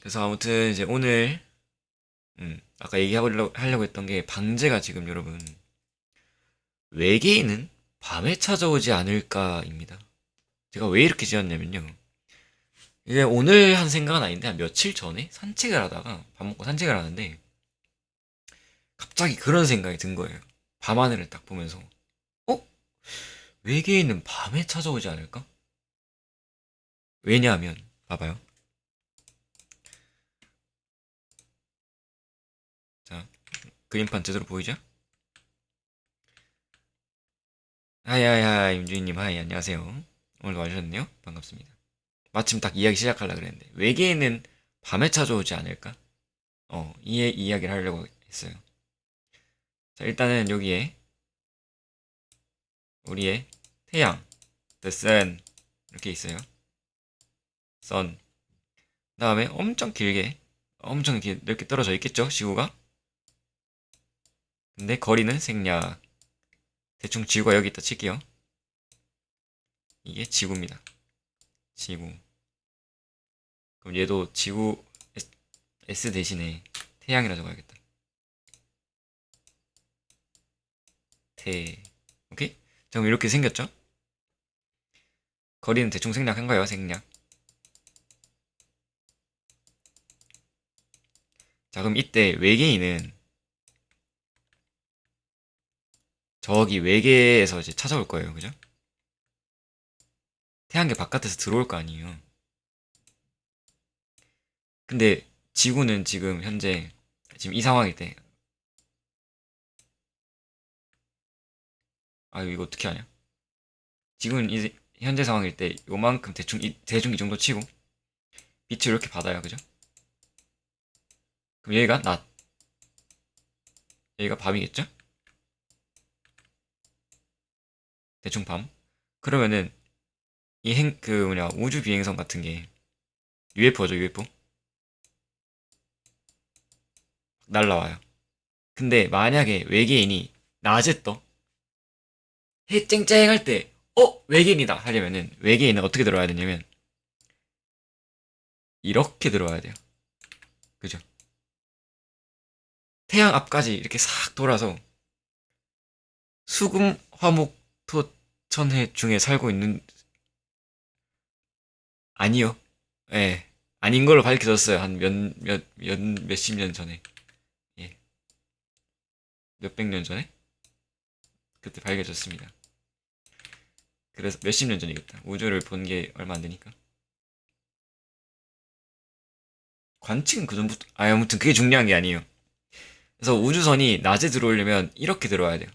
그래서 아무튼 이제 오늘 아까 얘기하려고 했던 게 방제가 지금 여러분 외계인은 밤에 찾아오지 않을까입니다. 제가 왜 이렇게 지었냐면요. 이게 오늘 한 생각은 아닌데 한 며칠 전에 산책을 하다가 밥 먹고 산책을 하는데 갑자기 그런 생각이 든 거예요. 밤하늘을 딱 보면서 어? 외계인은 밤에 찾아오지 않을까? 왜냐하면 봐봐요. 자, 그림판 제대로 보이죠? 하이하이하이 임주인님 하이 안녕하세요. 오늘도 와주셨네요. 반갑습니다. 마침 딱 이야기 시작하려고 그랬는데 외계인은 밤에 찾아오지 않을까? 이 이야기를 하려고 했어요. 자, 일단은 여기에 우리의 태양, the sun 이렇게 있어요. sun. 다음에 엄청 이렇게 넓게 떨어져 있겠죠, 지구가? 근데 거리는 생략. 대충 지구가 여기 있다 칠게요. 이게 지구입니다. 지구. 그럼 얘도 지구 S 대신에 태양이라 적어야겠다. 태. 오케이? 자, 그럼 이렇게 생겼죠? 거리는 대충 생략한 거예요, 생략. 자, 그럼 이때 외계인은 저기 외계에서 이제 찾아올 거예요. 그죠? 태양계 바깥에서 들어올 거 아니에요. 근데 지구는 지금 현재 지금 이 상황일 때, 아 이거 어떻게 하냐? 지구는 현재 상황일 때 요만큼 대충 이 정도 치고 빛을 이렇게 받아요. 그죠? 그럼 얘가 낮, 얘가 밤이겠죠? 대충 밤. 그러면은 그 뭐냐 우주 비행선 같은 게 UFO죠, UFO. 날라와요. 근데 만약에 외계인이 낮에 떠, 해 쨍쨍할 때, 외계인이다 하려면은 외계인은 어떻게 들어와야 되냐면 이렇게 들어와야 돼요. 그죠? 태양 앞까지 이렇게 싹 돌아서 수금, 화목, 토, 천해 중에 살고 있는, 아니요. 예. 아닌 걸로 밝혀졌어요. 한 몇십 년 전에. 예. 몇백 년 전에? 그때 밝혀졌습니다. 그래서 몇십 년 전이겠다. 우주를 본 게 얼마 안 되니까. 관측은 그 전부터, 아무튼 그게 중요한 게 아니에요. 그래서 우주선이 낮에 들어오려면 이렇게 들어와야 돼요.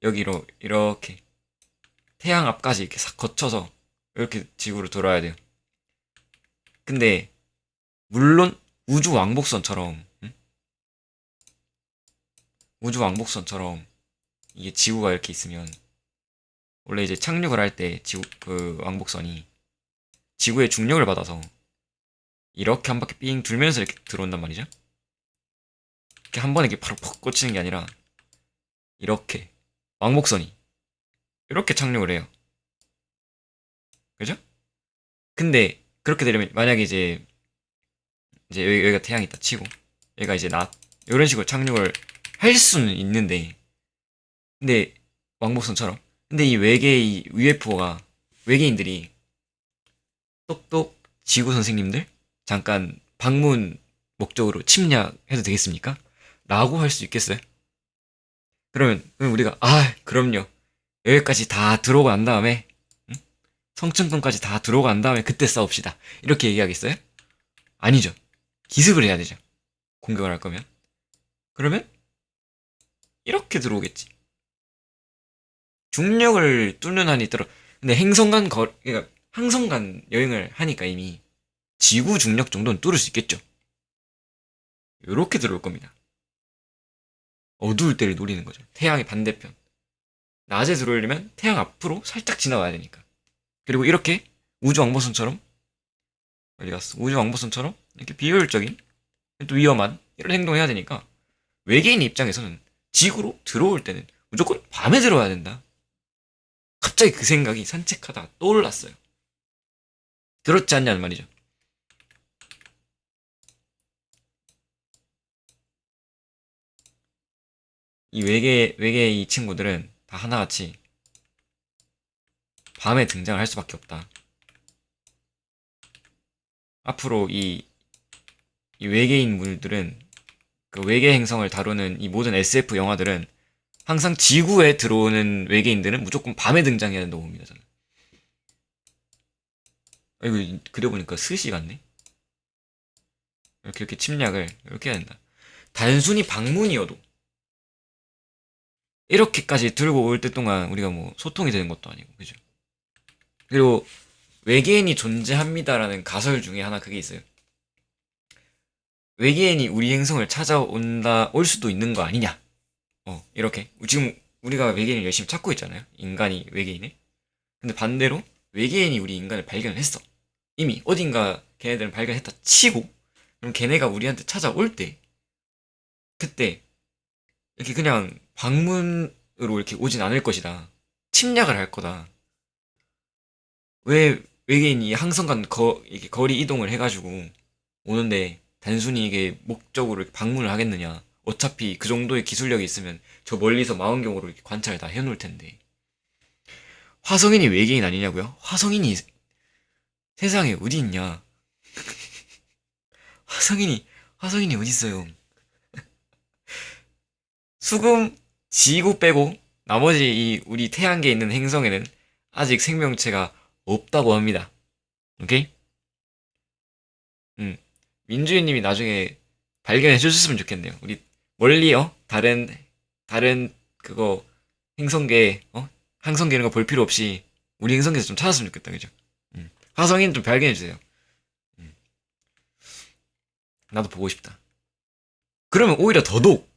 여기로, 이렇게. 태양 앞까지 이렇게 싹 거쳐서 이렇게 지구로 돌아야 돼요. 근데 물론 우주 왕복선처럼 우주 왕복선처럼 이게 지구가 이렇게 있으면 원래 이제 착륙을 할 때 지구 그 왕복선이 지구의 중력을 받아서 이렇게 한 바퀴 삥 돌면서 이렇게 들어온단 말이죠. 이렇게 한 번에 이렇게 바로 퍽 꽂히는 게 아니라 이렇게 왕복선이 이렇게 착륙을 해요. 그죠? 근데 그렇게 되려면 만약에 이제 여기가 태양이 있다 치고 얘가 이제 낮 이런 식으로 착륙을 할 수는 있는데 근데 왕복선처럼 근데 이 외계의 UFO가 외계인들이 똑똑 지구 선생님들 잠깐 방문 목적으로 침략해도 되겠습니까? 라고 할 수 있겠어요? 그러면 우리가 그럼요 여기까지 다 들어오고 난 다음에 응? 성층권까지 다 들어오고 난 다음에 그때 싸웁시다 이렇게 얘기하겠어요? 아니죠. 기습을 해야 되죠. 공격을 할 거면 그러면 이렇게 들어오겠지. 중력을 뚫는 한이 있더라. 근데 그러니까 항성간 여행을 하니까 이미 지구 중력 정도는 뚫을 수 있겠죠. 이렇게 들어올 겁니다. 어두울 때를 노리는 거죠. 태양의 반대편. 낮에 들어오려면 태양 앞으로 살짝 지나가야 되니까. 그리고 이렇게 우주 왕복선처럼 어디 갔어? 우주 왕복선처럼 이렇게 비효율적인 또 위험한 이런 행동을 해야 되니까 외계인 입장에서는 지구로 들어올 때는 무조건 밤에 들어와야 된다. 갑자기 그 생각이 산책하다가 떠올랐어요. 그렇지 않냐는 말이죠. 이 외계의 이 친구들은 다 하나같이 밤에 등장을 할 수밖에 없다. 앞으로 이 외계인 물들은 그 외계 행성을 다루는 이 모든 SF 영화들은 항상 지구에 들어오는 외계인들은 무조건 밤에 등장해야 된다고 봅니다, 저는. 이거 그려보니까 스시 같네? 이렇게 침략을 이렇게 해야 된다. 단순히 방문이어도 이렇게까지 들고 올 때 동안 우리가 뭐 소통이 되는 것도 아니고, 그죠? 그리고 외계인이 존재합니다라는 가설 중에 하나 그게 있어요. 외계인이 우리 행성을 찾아온다, 올 수도 있는 거 아니냐? 이렇게. 지금 우리가 외계인을 열심히 찾고 있잖아요. 인간이 외계인을. 근데 반대로 외계인이 우리 인간을 발견했어. 이미 어딘가 걔네들은 발견했다 치고, 그럼 걔네가 우리한테 찾아올 때, 그때 이렇게 그냥 방문으로 이렇게 오진 않을 것이다. 침략을 할 거다. 왜 외계인이 항성간 이렇게 거리 이동을 해가지고 오는데 단순히 이게 목적으로 이렇게 방문을 하겠느냐. 어차피 그 정도의 기술력이 있으면 저 멀리서 망원경으로 이렇게 관찰을 다 해놓을 텐데. 화성인이 외계인 아니냐고요? 화성인이 세상에 어디 있냐? 화성인이 어디 있어요? 수금, 지구 빼고 나머지 이 우리 태양계에 있는 행성에는 아직 생명체가 없다고 합니다. 오케이? 음. 민주인님이 나중에 발견해 주셨으면 좋겠네요. 우리 멀리 다른 그거 행성계 항성계 이런 거 볼 필요 없이 우리 행성계에서 좀 찾았으면 좋겠다. 그죠? 화성인 좀 발견해 주세요. 음. 나도 보고 싶다. 그러면 오히려 더더욱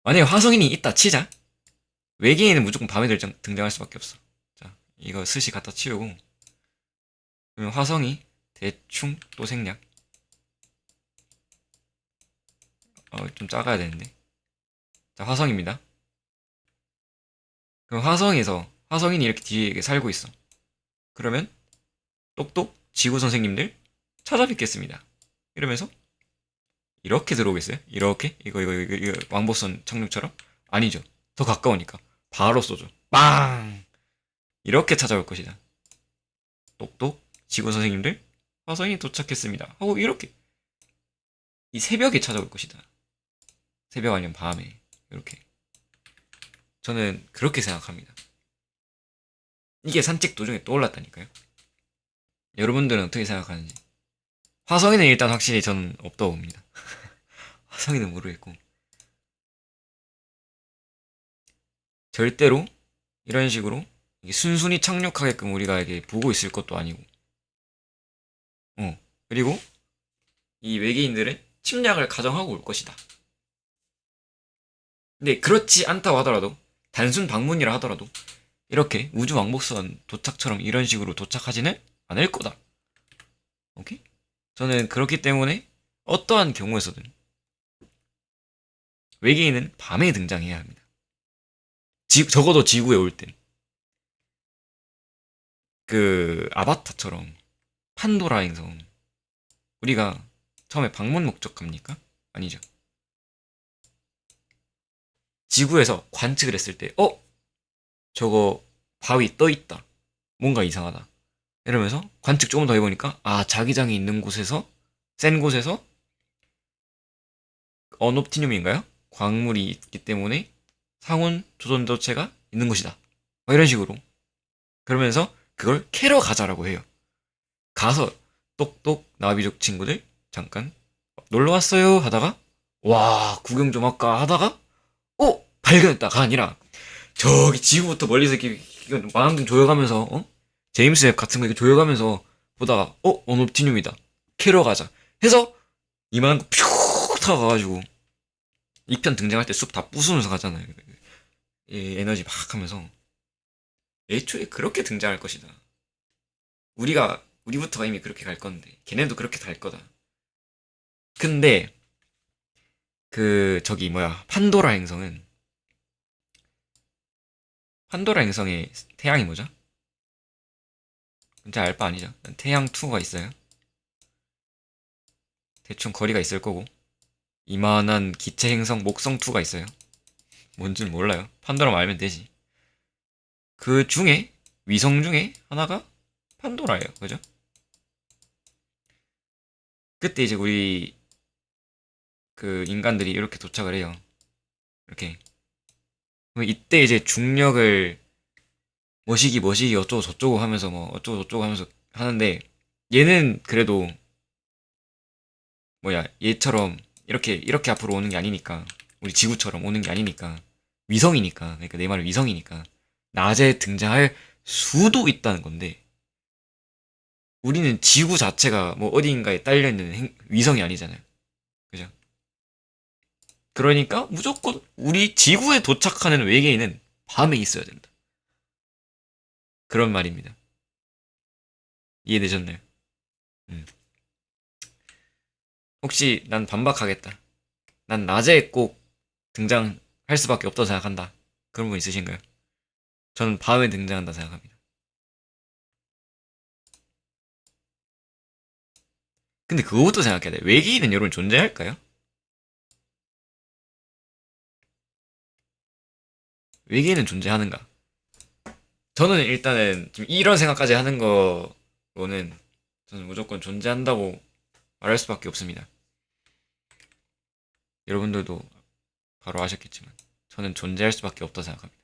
만약에 화성인이 있다 치자. 외계인은 무조건 밤에 등장할 수밖에 없어. 자, 이거 스시 갖다 치우고 그러면 화성이 대충 또 생략. 좀 작아야 되는데. 자, 화성입니다. 그럼 화성인이 이렇게 뒤에 살고 있어. 그러면 똑똑 지구 선생님들 찾아뵙겠습니다. 이러면서 이렇게 들어오겠어요? 이렇게? 이거 왕복선 착륙처럼? 아니죠. 더 가까우니까 바로 쏘죠. 빵! 이렇게 찾아올 것이다. 똑똑 지구 선생님들 화성이 도착했습니다. 하고 이렇게 이 새벽에 찾아올 것이다. 새벽 아니면 밤에 이렇게. 저는 그렇게 생각합니다. 이게 산책 도중에 떠올랐다니까요. 여러분들은 어떻게 생각하는지. 화성인은 일단 확실히 저는 없다고 봅니다. 화성인은 모르겠고. 절대로 이런 식으로 순순히 착륙하게끔 우리가 이게 보고 있을 것도 아니고. 그리고 이 외계인들은 침략을 가정하고 올 것이다. 근데 그렇지 않다고 하더라도, 단순 방문이라 하더라도 이렇게 우주 왕복선 도착처럼 이런 식으로 도착하지는 않을 거다. 오케이? 저는 그렇기 때문에 어떠한 경우에서든 외계인은 밤에 등장해야 합니다. 적어도 지구에 올 땐. 그 아바타처럼 판도라 행성 우리가 처음에 방문 목적합니까? 아니죠. 지구에서 관측을 했을 때 저거 바위 떠 있다. 뭔가 이상하다. 이러면서 관측 조금 더 해보니까 자기장이 있는 곳에서 센 곳에서 어놉티늄인가요? 광물이 있기 때문에 상온 조선도체가 있는 것이다. 이런 식으로. 그러면서 그걸 캐러 가자라고 해요. 가서 똑똑 나비족 친구들 잠깐 놀러 왔어요 하다가 와 구경 좀 할까 하다가 발견했다가 아니라 저기 지구부터 멀리서 이렇게 마음 좀 조여가면서 제임스 웹 같은 거 이렇게 조여가면서 보다가 어놉티늄이다 캐러 가자 해서 이만한 거 퓨 타고 가가지고 2편 등장할 때 숲 다 부수면서 가잖아요. 이 에너지 막 하면서 애초에 그렇게 등장할 것이다. 우리부터가 이미 그렇게 갈 건데 걔네도 그렇게 갈 거다. 근데 저기 뭐야 판도라 행성의 태양이 뭐죠? 진짜 알 바 아니죠. 태양 2가 있어요. 대충 거리가 있을 거고 이만한 기체 행성 목성 2가 있어요. 뭔지는 몰라요. 판도라만 알면 되지. 그 중에 위성 중에 하나가 판도라예요. 그죠? 그때 이제 우리 그 인간들이 이렇게 도착을 해요. 이렇게. 그럼 이때 이제 중력을 머시기 어쩌고 저쩌고 하면서 뭐 어쩌고 저쩌고 하면서 하는데 얘는 그래도 뭐야 얘처럼 이렇게 앞으로 오는 게 아니니까 우리 지구처럼 오는 게 아니니까 위성이니까 그러니까 내 말은 위성이니까 낮에 등장할 수도 있다는 건데 우리는 지구 자체가 뭐 어디인가에 딸려 있는 위성이 아니잖아요. 그죠? 그러니까 무조건 우리 지구에 도착하는 외계인은 밤에 있어야 된다. 그런 말입니다. 이해되셨나요? 음. 혹시 난 반박하겠다. 난 낮에 꼭 등장할 수밖에 없다고 생각한다. 그런 분 있으신가요? 저는 밤에 등장한다 생각합니다. 근데 그것도 생각해야 돼. 외계인은 여러분 존재할까요? 외계인은 존재하는가? 저는 일단은 지금 이런 생각까지 하는 거로는 저는 무조건 존재한다고 말할 수밖에 없습니다. 여러분들도 바로 아셨겠지만 저는 존재할 수밖에 없다고 생각합니다.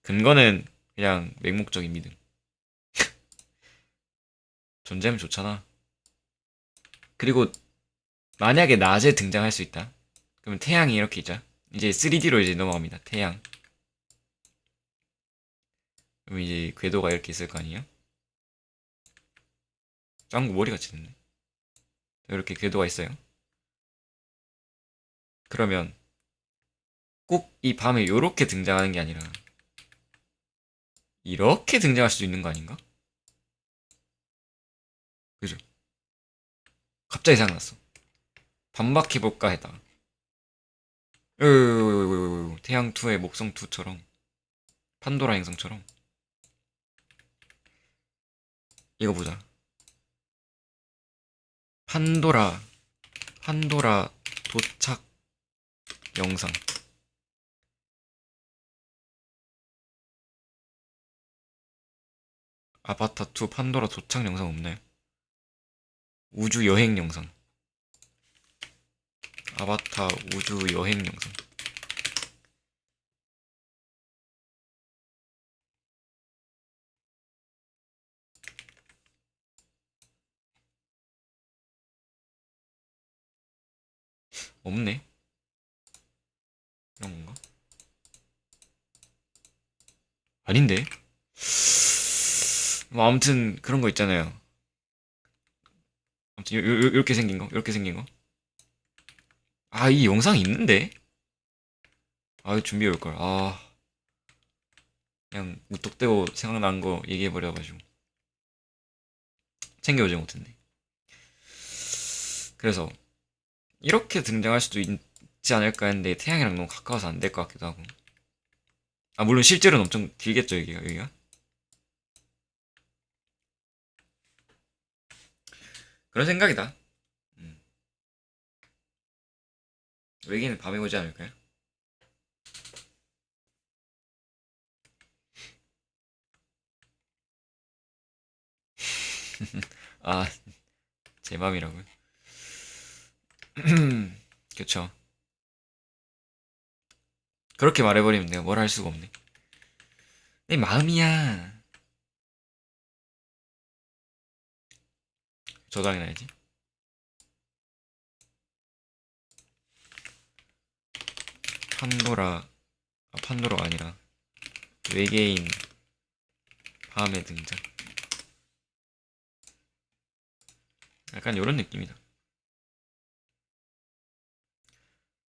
근거는 그냥 맹목적인 믿음. 존재하면 좋잖아. 그리고 만약에 낮에 등장할 수 있다. 그러면 태양이 이렇게 있죠. 이제 3D로 이제 넘어갑니다. 태양. 그럼 이제 궤도가 이렇게 있을 거 아니에요? 짱구 머리가 치는데. 이렇게 궤도가 있어요. 그러면 꼭 이 밤에 이렇게 등장하는 게 아니라 이렇게 등장할 수도 있는 거 아닌가? 그죠? 갑자기 생각났어. 반박해볼까 했다가 태양2의 목성2처럼 판도라 행성처럼 이거 보자. 판도라 판도라 도착 영상. 아바타2 판도라 도착 영상 없나요? 우주 여행 영상. 아바타 우주 여행 영상. 없네. 이런 건가? 아닌데? 뭐 아무튼 그런 거 있잖아요. 아무튼 이렇게 생긴 거, 이렇게 생긴 거. 아, 이 영상 있는데? 아, 준비해 올 걸. 아, 그냥 무턱대고 생각난 거 얘기해 버려가지고 챙겨오지 못했네. 그래서 이렇게 등장할 수도 있지 않을까 했는데 태양이랑 너무 가까워서 안 될 것 같기도 하고. 아, 물론 실제로는 엄청 길겠죠, 여기가. 그런 생각이다. 음. 외계인은 밤에 오지 않을까요? 아, 제 맘이라고요? 그쵸. 그렇게 말해버리면 내가 뭘 할 수가 없네. 내 마음이야. 저장해놔야지. 판도라, 판도라가 아니라 외계인 밤에 등장. 약간 이런 느낌이다.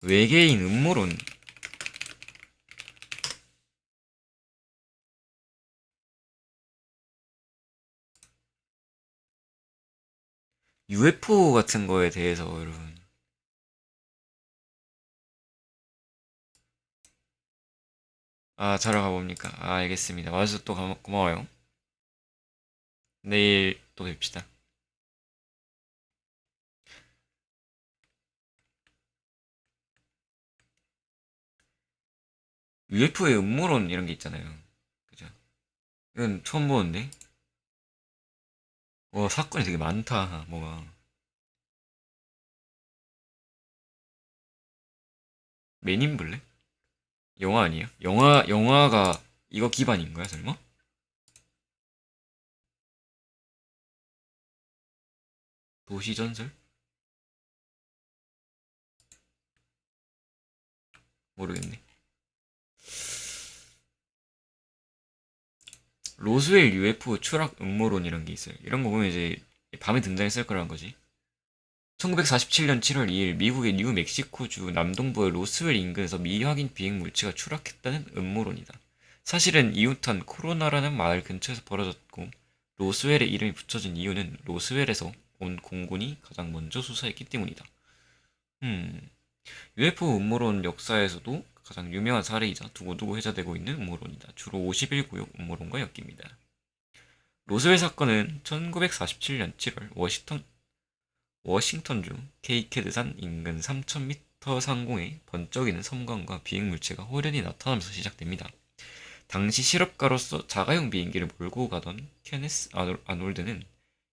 외계인 음모론. UFO 같은 거에 대해서 여러분. 아, 자러 가봅니까? 아, 알겠습니다. 와주셔서 또 고마워요. 내일 또 뵙시다. UFO의 음모론 이런 게 있잖아요. 그죠? 이건 처음 보는데? 사건이 되게 많다, 뭐가. 맨인 블랙? 영화 아니에요? 영화가 이거 기반인 거야, 설마? 도시전설? 모르겠네. 로스웰 UFO 추락 음모론 이런 게 있어요. 이런 거 보면 이제 밤에 등장했을 거라는 거지. 1947년 7월 2일 미국의 뉴멕시코주 남동부의 로스웰 인근에서 미확인 비행 물체가 추락했다는 음모론이다. 사실은 이웃한 코로나라는 마을 근처에서 벌어졌고 로스웰의 이름이 붙여진 이유는 로스웰에서 온 공군이 가장 먼저 수사했기 때문이다. 음, UFO 음모론 역사에서도 가장 유명한 사례이자 두고두고 회자되고 있는 음모론이다. 주로 51구역 음모론과 엮입니다. 로스웰 사건은 1947년 7월 워싱턴주 케이케드산 인근 3,000m 상공에 번쩍이는 섬광과 비행물체가 호련히 나타나면서 시작됩니다. 당시 실업가로서 자가용 비행기를 몰고 가던 케네스 아놀드는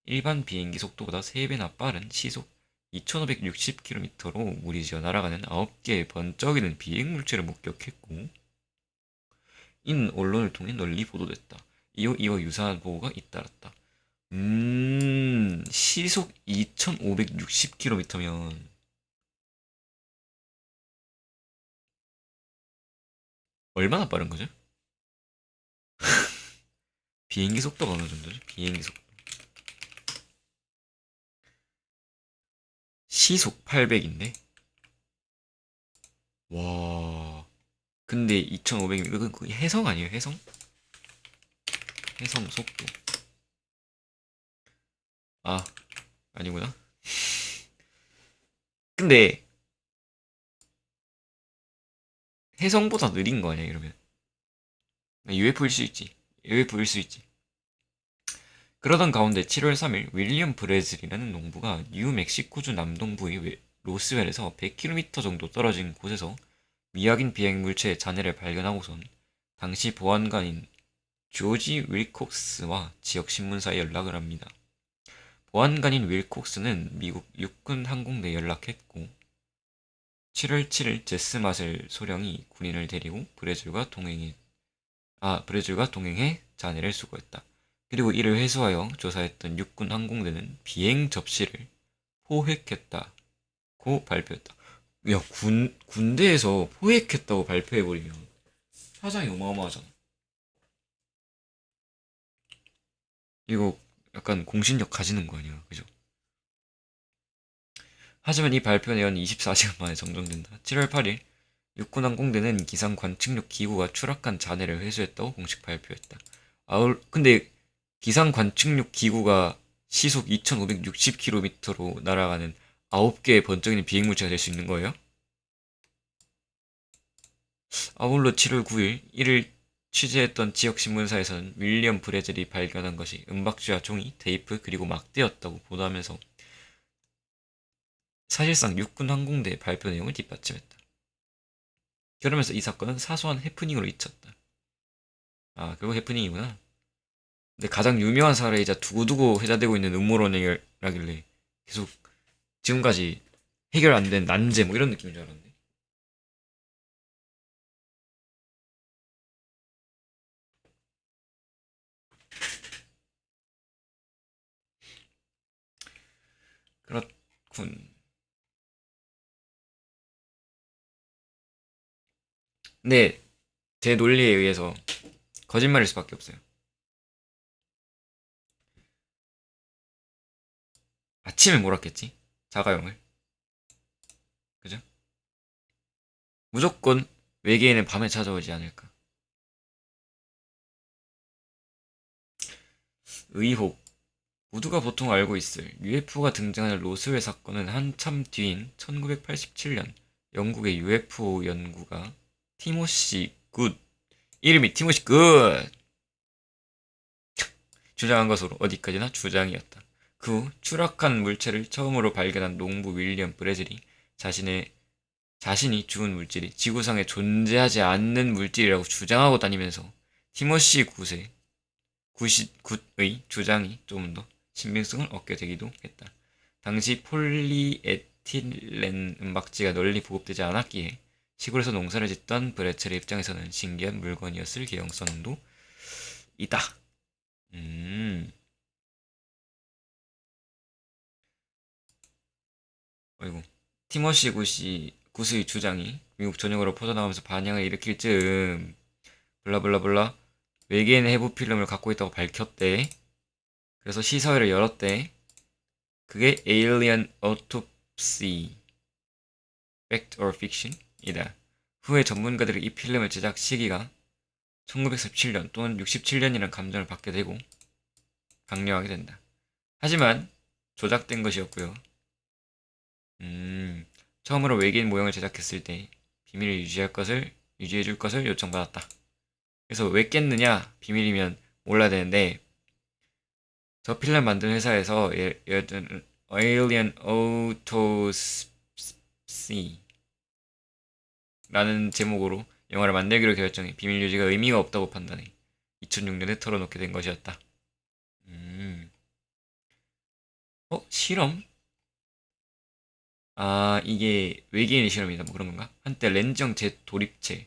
일반 비행기 속도보다 3배나 빠른 시속 2,560km로 무리지어 날아가는 9개의 번쩍이는 비행물체를 목격했고 이는 언론을 통해 널리 보도됐다. 이후 이와 유사한 보고가 잇따랐다. 시속 2,560km면 얼마나 빠른 거죠? 비행기 속도가 어느 정도죠? 비행기 속도. 시속 800인데? 와. 근데 2,500이면 그 해성 아니에요? 해성? 해성 속도. 아, 아니구나. 근데 해성보다 느린 거 아니야, 이러면? UFO일 수 있지. UFO일 수 있지. 그러던 가운데 7월 3일 윌리엄 브레즐이라는 농부가 뉴멕시코주 남동부의 로스웰에서 100km 정도 떨어진 곳에서 미확인 비행 물체의 잔해를 발견하고선 당시 보안관인 조지 윌콕스와 지역 신문사에 연락을 합니다. 보안관인 윌콕스는 미국 육군 항공대에 연락했고 7월 7일 제스 마셀 소령이 군인을 데리고 브레즐과 동행해 잔해를 수거했다. 그리고 이를 회수하여 조사했던 육군 항공대는 비행 접시를 포획했다고 발표했다. 야, 군대에서 포획했다고 발표해버리면 사장이 어마어마하잖아. 이거 약간 공신력 가지는 거 아니야, 그죠? 하지만 이 발표 내역은 24시간 만에 정정된다. 7월 8일 육군항공대는 기상 관측용 기구가 추락한 잔해를 회수했다고 공식 발표했다. 근데 기상 관측용 기구가 시속 2,560km로 날아가는 9개의 번쩍이는 비행물체가 될 수 있는 거예요? 아울러 7월 9일 이를 취재했던 지역 신문사에서는 윌리엄 브레즐이 발견한 것이 은박지와 종이, 테이프, 그리고 막대였다고 보도하면서 사실상 육군 항공대의 발표 내용을 뒷받침했다. 그러면서 이 사건은 사소한 해프닝으로 잊혔다. 아, 결국 해프닝이구나. 근데 가장 유명한 사례이자 두고두고 회자되고 있는 음모론이라길래 계속 지금까지 해결 안 된 난제 뭐 이런 느낌인 줄 알았는데. 그렇군. 근데 제 논리에 의해서 거짓말일 수밖에 없어요. 아침에 몰았겠지? 자가용을. 그죠? 무조건 외계인은 밤에 찾아오지 않을까. 의혹. 모두가 보통 알고 있을 UFO가 등장하는 로스웰 사건은 한참 뒤인 1987년 영국의 UFO 연구가 티모시 굿, 이름이 티모시 굿! 주장한 것으로 어디까지나 주장이었다. 그 후 추락한 물체를 처음으로 발견한 농부 윌리엄 브레즐이 자신의 자신이 죽은 물질이 지구상에 존재하지 않는 물질이라고 주장하고 다니면서 티모시 굿의 주장이 조금 더 신빙성을 얻게 되기도 했다. 당시 폴리에틸렌 은박지가 널리 보급되지 않았기에 시골에서 농사를 짓던 브레첼의 입장에서는 신기한 물건이었을 개연성도 있다. 음, 어이구. 티모시 굿의 주장이 미국 전역으로 퍼져나가면서 반향을 일으킬 즈음 블라블라블라 외계인 해부 필름을 갖고 있다고 밝혔대. 그래서 시사회를 열었대. 그게 Alien Autopsy, Fact or Fiction? 이다. 후에 전문가들이 이 필름의 제작 시기가 1917년 또는 67년이라는 감정을 받게 되고 강요하게 된다. 하지만 조작된 것이었고요. 처음으로 외계인 모형을 제작했을 때 비밀을 유지해줄 것을 요청받았다. 그래서 왜 깼느냐? 비밀이면 몰라야 되는데 저 필름 만든 회사에서 예를 들면 Alien Autopsy 라는 제목으로 영화를 만들기로 결정해 비밀 유지가 의미가 없다고 판단해 2006년에 털어놓게 된 것이었다. 음, 실험? 아, 이게 외계인의 실험이다. 뭐 그런 건가? 한때 렌정 재도립체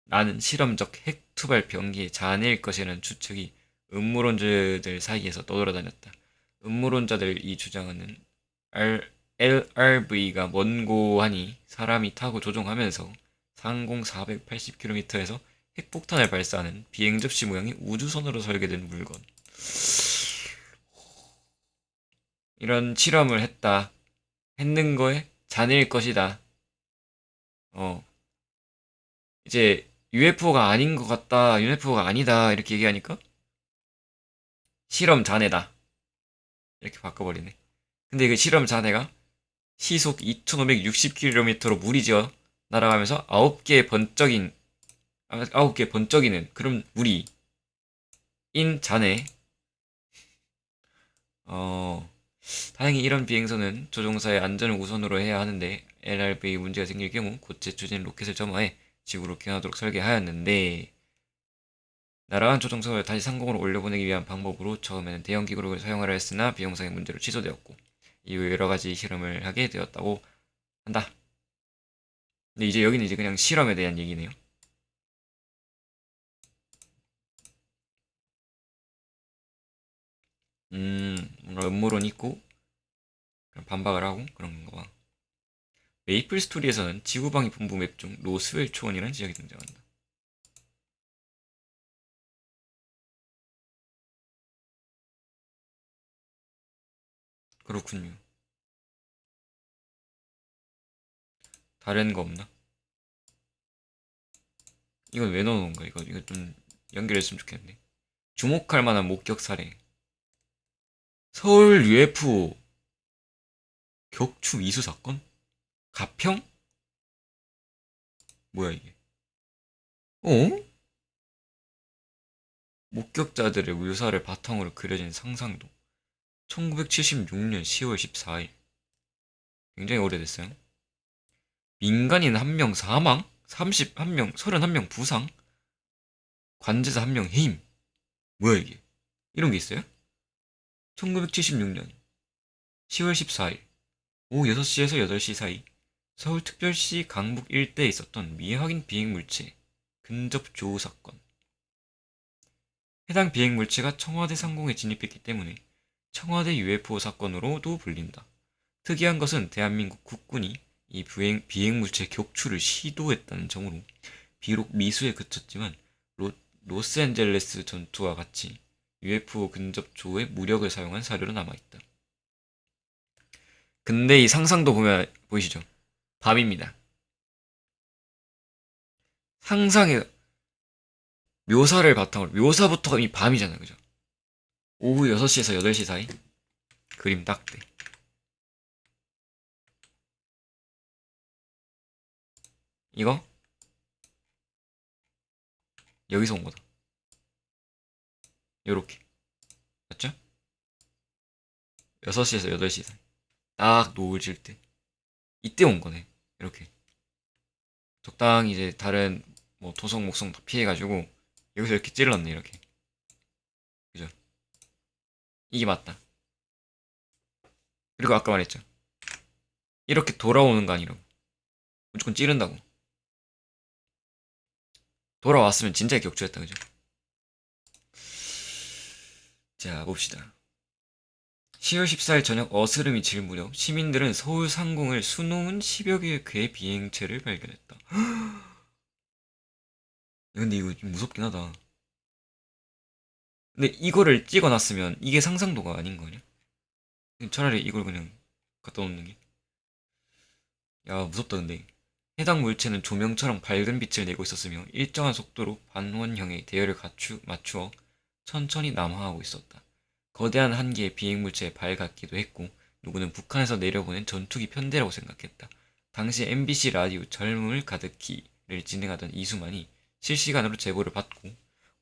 라는 실험적 핵투발 병기의 잔해일 것이라는 추측이 음모론자들 사이에서 떠돌아다녔다. 음모론자들 이 주장은 LRV가 먼고하니 사람이 타고 조종하면서 상공 480km에서 핵폭탄을 발사하는 비행 접시 모양의 우주선으로 설계된 물건. 이런 실험을 했는 거에 잔해일 것이다. 어, 이제 UFO가 아닌 것 같다, UFO가 아니다 이렇게 얘기하니까 실험 잔해다 이렇게 바꿔버리네. 근데 그 실험 잔해가 시속 2560km로 무리지어 날아가면서 9개 번쩍이는 그런 무리인 잔해. 어, 다행히 이런 비행선은 조종사의 안전을 우선으로 해야 하는데 LRV에 문제가 생길 경우 곧제 추진 로켓을 점화해 지구로 귀환하도록 설계하였는데 날아간 조종사를 다시 상공으로 올려보내기 위한 방법으로 처음에는 대형 기구를 사용하려 했으나 비용상의 문제로 취소되었고 이후 여러 가지 실험을 하게 되었다고 한다. 근데 이제 여기는 이제 그냥 실험에 대한 얘기네요. 뭔가 음모론 있고 반박을 하고 그런 건가 봐. 메이플 스토리에서는 지구방위 본부 맵 중 로스웰 초원이라는 지역이 등장한다. 그렇군요. 다른 거 없나? 이건 왜 넣어놓은 거야? 이거 좀 연결했으면 좋겠는데. 주목할 만한 목격 사례. 서울 UFO 격추 미수 사건? 가평? 뭐야 이게? 어? 목격자들의 묘사를 바탕으로 그려진 상상도. 1976년 10월 14일. 굉장히 오래됐어요. 민간인 1명 사망? 31명, 31명 부상? 관제자 1명 해임. 뭐야 이게? 이런 게 있어요? 1976년 10월 14일 오후 6시에서 8시 사이 서울특별시 강북 일대에 있었던 미확인 비행물체 근접 조우 사건. 해당 비행물체가 청와대 상공에 진입했기 때문에 청와대 UFO 사건으로도 불린다. 특이한 것은 대한민국 국군이 이 비행물체 격추를 시도했다는 점으로 비록 미수에 그쳤지만 로스앤젤레스 전투와 같이 UFO 근접 조우에 무력을 사용한 사료로 남아있다. 근데 이 상상도 보면 보이시죠? 밤입니다. 상상의 묘사를 바탕으로 묘사부터가 이미 밤이잖아요, 그죠? 오후 6시에서 8시 사이 그림 딱 돼. 이거 여기서 온 거다. 요렇게 맞죠? 6시에서 8시 사이 딱 노을 질 때 이때 온 거네. 이렇게 적당히 이제 다른 뭐 토성 목성 다 피해가지고 여기서 이렇게 찔렀네 이렇게. 그죠? 이게 맞다. 그리고 아까 말했죠. 이렇게 돌아오는 거 아니라고. 무조건 찌른다고. 돌아왔으면 진짜 격추했다 그죠? 자 봅시다. 10월 14일 저녁 어스름이 질 무렵 시민들은 서울 상공을 수놓은 10여 개의 괴 비행체를 발견했다. 근데 이거 좀 무섭긴 하다. 근데 이거를 찍어놨으면 이게 상상도가 아닌 거냐? 차라리 이걸 그냥 갖다 놓는 게. 야 무섭다 근데. 해당 물체는 조명처럼 밝은 빛을 내고 있었으며 일정한 속도로 반원형의 대열을 맞추어 천천히 남하하고 있었다. 거대한 한 개의 비행물체에 발 같기도 했고 누구는 북한에서 내려보낸 전투기 편대라고 생각했다. 당시 MBC 라디오 젊음을 가득히를 진행하던 이수만이 실시간으로 제보를 받고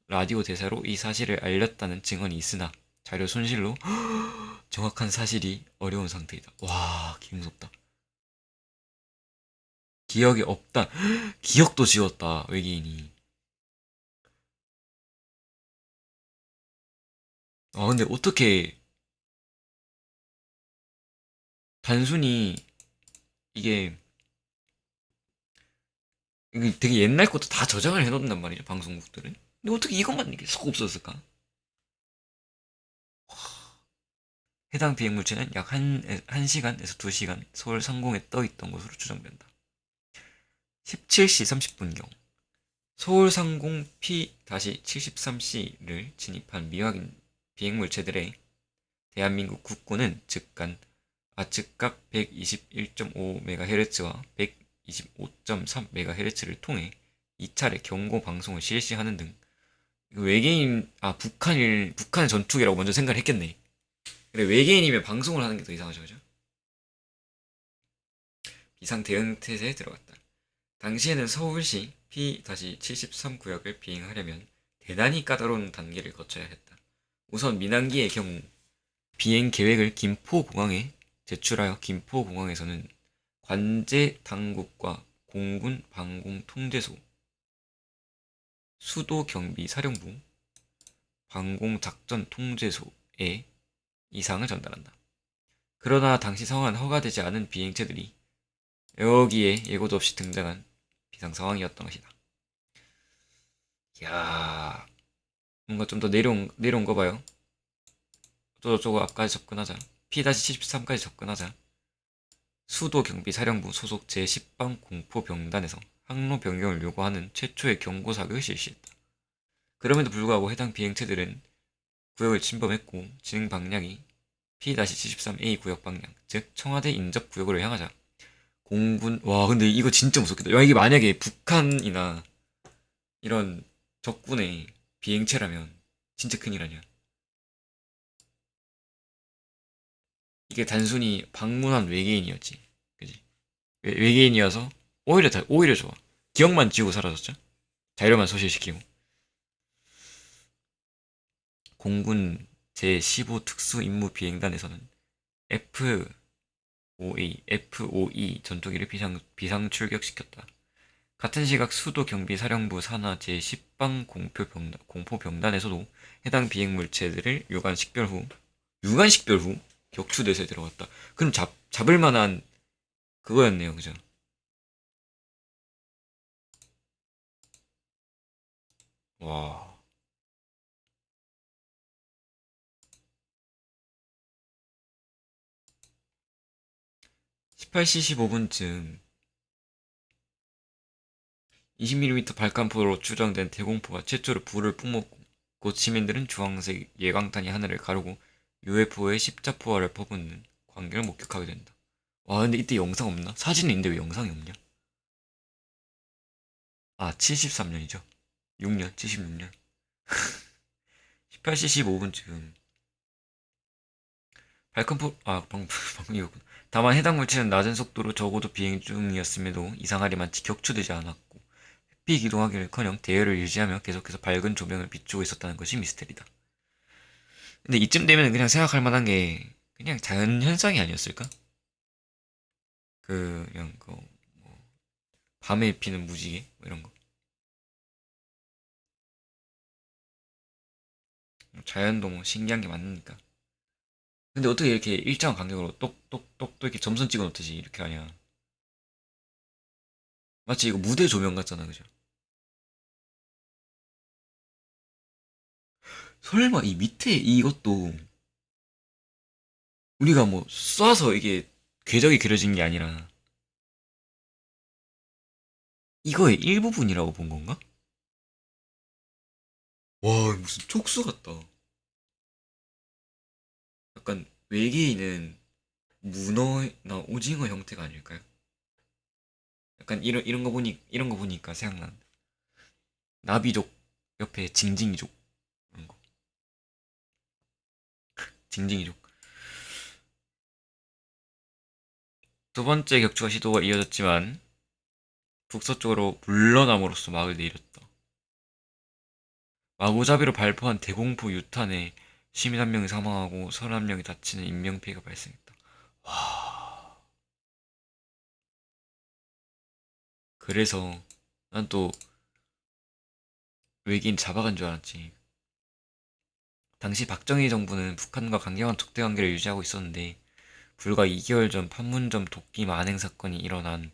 라디오 대사로 이 사실을 알렸다는 증언이 있으나 자료 손실로 정확한 사실이 어려운 상태이다. 와, 개무섭다. 기억이 없다. 기억도 지웠다, 외계인이. 아, 근데 어떻게 단순히 이게 이게 되게 옛날 것도 다 저장을 해놓는단 말이죠, 방송국들은. 근데 어떻게 이것만 이렇게 쏙 없었을까? 해당 비행물체는 약 1시간에서 2시간 서울 상공에 떠 있던 것으로 추정된다. 17시 30분경 서울 상공 P-73C를 진입한 미확인 비행물체들의 대한민국 국군은 즉각 121.5MHz와 125.3MHz를 통해 2차례 경고 방송을 실시하는 등 외계인 북한의 전투기라고 먼저 생각을 했겠네. 근데 외계인이면 방송을 하는 게 더 이상하죠, 그죠? 비상 대응 태세에 들어갔다. 당시에는 서울시 P-73구역을 비행하려면 대단히 까다로운 단계를 거쳐야 했다. 우선 민항기의 경우 비행 계획을 김포공항에 제출하여 김포공항에서는 관제 당국과 공군 방공 통제소, 수도 경비 사령부, 방공 작전 통제소에 이상을 전달한다. 그러나 당시 상황은 허가되지 않은 비행체들이 여기에 예고도 없이 등장한 비상 상황이었던 것이다. 야, 뭔가 좀 더 내려온 거 봐요. 저거 앞까지 접근하자. P-73까지 접근하자. 수도 경비 사령부 소속 제10방 공포병단에서 항로 변경을 요구하는 최초의 경고 사격을 실시했다. 그럼에도 불구하고 해당 비행체들은 구역을 침범했고 진행 방향이 P-73A 구역 방향, 즉 청와대 인접 구역으로 향하자 공군 와 근데 이거 진짜 무섭겠다. 야 이게 만약에 북한이나 이런 적군의 비행체라면 진짜 큰일 아니야. 이게 단순히 방문한 외계인이었지. 그지? 외계인이어서 오히려 좋아. 기억만 지우고 사라졌죠. 자료만 소실시키고. 공군 제15 특수임무 비행단에서는 F5E 전투기를 비상 출격시켰다. 같은 시각 수도 경비 사령부 산하 제10방 공포병단에서도 해당 비행물체들을 유관 식별 후 격추대세에 들어갔다. 그럼 잡을 만한 그거였네요, 그죠? 와. 18시 15분쯤 20mm 발칸포로 추정된 대공포가 최초로 불을 뿜었고 곧 시민들은 주황색 예광탄이 하늘을 가르고 UFO의 십자포화를 퍼붓는 광경을 목격하게 된다. 와 근데 이때 영상 없나? 사진이 있는데 왜 영상이 없냐? 아 73년이죠. 6년 76년 18시 15분쯤 발칸포 방금 이거구나. 다만 해당 물체는 낮은 속도로 적어도 비행 중이었음에도 이상하리만 격추되지 않았고 햇빛 이동하기를커녕 대열을 유지하며 계속해서 밝은 조명을 비추고 있었다는 것이 미스테리다. 근데 이쯤 되면 그냥 생각할 만한 게 그냥 자연 현상이 아니었을까? 그냥 뭐 밤에 피는 무지개 뭐 이런 거. 자연도 뭐 신기한 게 많으니까. 근데 어떻게 이렇게 일정한 간격으로 똑똑똑 또 이렇게 점선 찍어 놓듯이 이렇게 하냐. 마치 이거 무대 조명 같잖아, 그죠? 설마 이 밑에 이것도 우리가 뭐 쏴서 이게 궤적이 그려진 게 아니라 이거의 일부분이라고 본 건가? 와, 무슨 촉수 같다. 약간 외계인은 문어나 오징어 형태가 아닐까요? 약간 이런 거 이런 거 보니까 생각난다. 나비족 옆에 징징이족 이런 거. 징징이족. 두 번째 격추가 시도가 이어졌지만 북서쪽으로 물러남으로써 막을 내렸다. 마구잡이로 발포한 대공포 유탄에 시민 한 명이 사망하고 31명이 다치는 인명피해가 발생했다. 와. 그래서 난 또 외계인 잡아간 줄 알았지. 당시 박정희 정부는 북한과 강경한 적대 관계를 유지하고 있었는데 불과 2개월 전 판문점 도끼 만행 사건이 일어난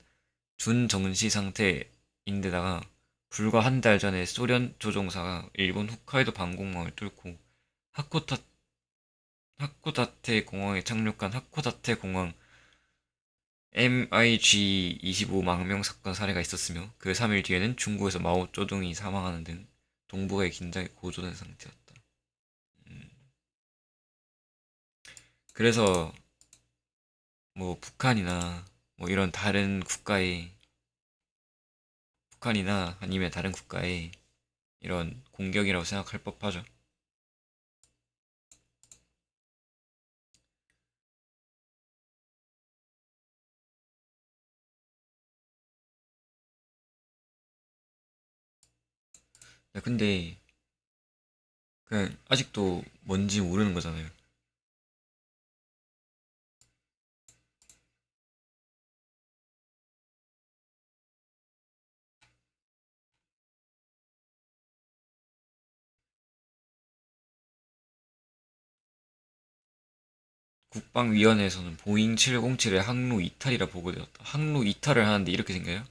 준정시 상태인데다가 불과 한 달 전에 소련 조종사가 일본 홋카이도 방공망을 뚫고 하코타, 하코다테 공항에 착륙한 하코다테 공항 MiG-25 망명 사건 사례가 있었으며 그 3일 뒤에는 중국에서 마오쩌둥이 사망하는 등 동북아의 긴장이 고조된 상태였다. 음, 그래서 뭐 북한이나 뭐 이런 다른 국가의 북한이나 아니면 다른 국가의 이런 공격이라고 생각할 법하죠. 야, 근데 그냥 아직도 뭔지 모르는 거잖아요. 국방위원회에서는 보잉 707의 항로 이탈이라 보고되었다. 항로 이탈을 하는데 이렇게 생겨요?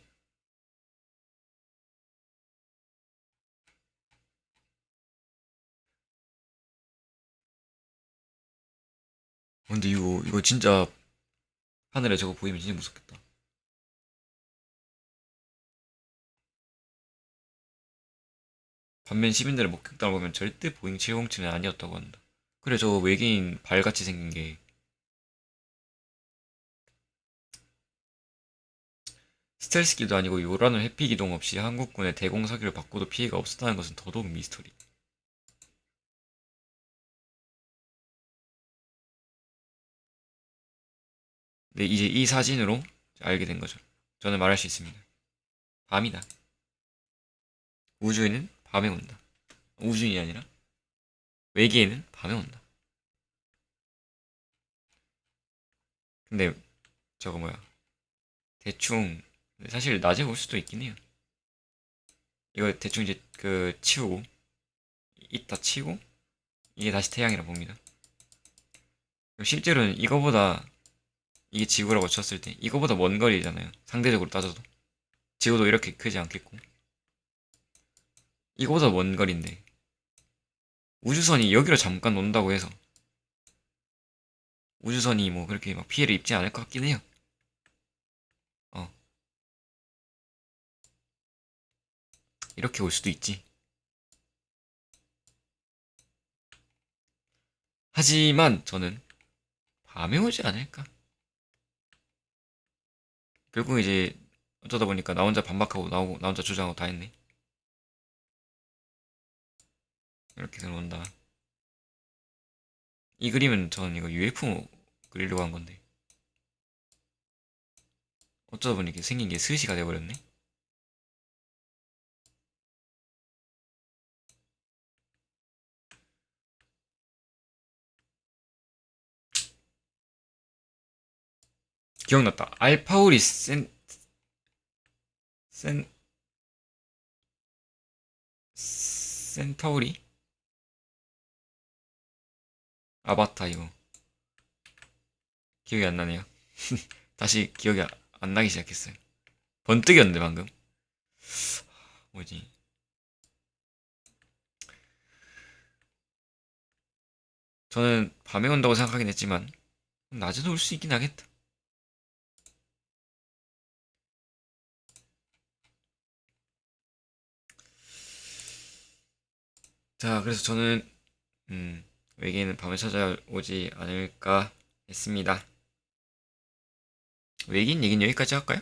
근데 이거 진짜 하늘에 저거 보이면 진짜 무섭겠다. 반면 시민들의 목격담을 보면 절대 보잉 707은 아니었다고 한다. 그래, 저 외계인 발같이 생긴 게 스텔스기도 아니고 요란한 회피 기동 없이 한국군의 대공 사기를 받고도 피해가 없었다는 것은 더더욱 미스터리. 근데 이제 이 사진으로 알게 된 거죠. 저는 말할 수 있습니다. 밤이다. 우주인은 밤에 온다. 우주인이 아니라 외계인은 밤에 온다. 근데 저거 뭐야? 대충 사실 낮에 올 수도 있긴 해요. 이거 대충 이제 그 치우고 이따 치고 이게 다시 태양이라 봅니다. 실제로는 이거보다 이게 지구라고 쳤을 때 이거보다 먼 거리잖아요. 상대적으로 따져도 지구도 이렇게 크지 않겠고 이거보다 먼 거리인데 우주선이 여기로 잠깐 온다고 해서 우주선이 뭐 그렇게 막 피해를 입지 않을 것 같긴 해요. 어, 이렇게 올 수도 있지. 하지만 저는 밤에 오지 않을까? 결국 이제 어쩌다 보니까 나 혼자 반박하고 나오고 나 혼자 주장하고 다 했네. 이렇게 들어온다. 이 그림은 저는 이거 UFO 그리려고 한 건데 어쩌다 보니 이게 생긴 게 스시가 돼버렸네. 기억났다. 알파우리 센 센타우리 아바타 이거 기억이 안 나네요. 다시 기억이 안 나기 시작했어요. 번뜩였는데 방금 뭐지? 저는 밤에 온다고 생각하긴 했지만 낮에도 올 수 있긴 하겠다. 자, 그래서 저는 외계인은 밤에 찾아오지 않을까 했습니다. 외계인 얘기는 여기까지 할까요?